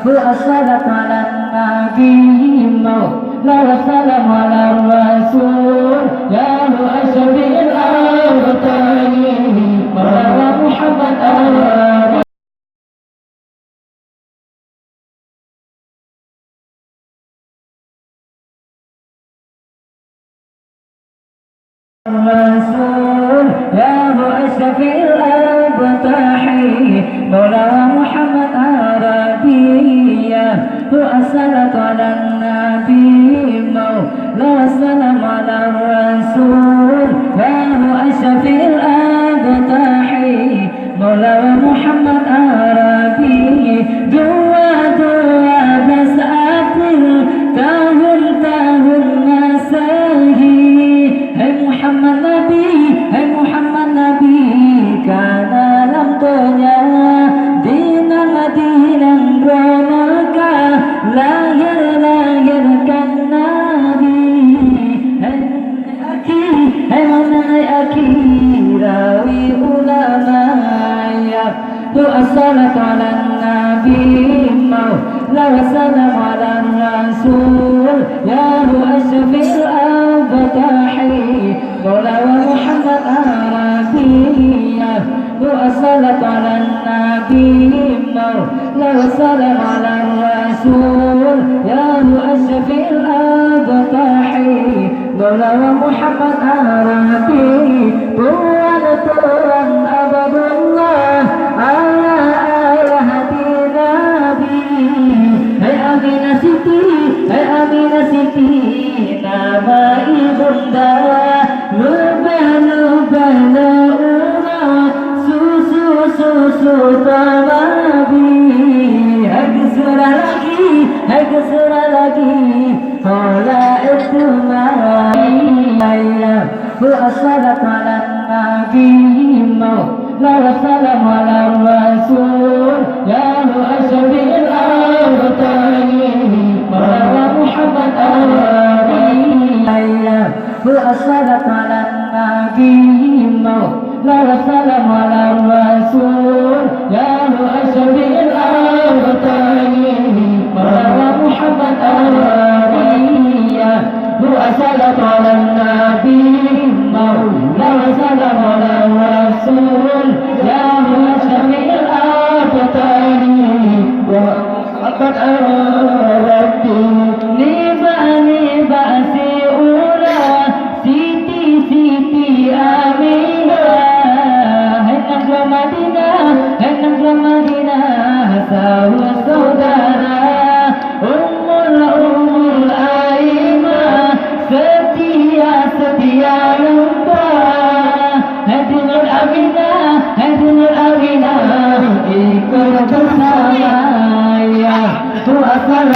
والصلاة على النبي مولاي والسلام على الرسول يا أشرف الأوطان مولاي محمد الرسول يا أشرف الأوطان مولاي محمد عربية والصلاة على النبي مولاي والسلام على الرسول يا أشرف الأوطان مولاي محمد عربي دوا دوا بسعة تاهل تاهل مساهي هي محمد نبي هي محمد نبي كان لم تنيا دينا مدينا رونقا lahir lahir kan nabi aki mana aki rawi ulama ya tu assalatu ala nabi maula wa salam ala rasul ya asfil abtahi maula wa muhammad arabiyya tu assalatu ala nabi maula wa salam ala rasul ya asfil abtahi maula wa muhammad arabi tuan abadullah ala ayahati nabi hai amina siti nama ibunda lubah lubah launa susu tanabi hai kesura lagi hola itu maya والصلاة على النبي مولاي والسلام على الرسول يا أشرف الأوطان مولاي محمد أربية والصلاة على النبي مولاي والسلام على الرسول يا أشرف الأوطان مولاي محمد أربية والصلاة على النبي مولاي والسلام على الرسول يا أشرف الأوطان وقد أردت نبأ سيئولا سيتي آمينة هنك مدينة ساوى سودانا أم الأئمة setia lupa hadinul aminah ikut bersama ya tu asal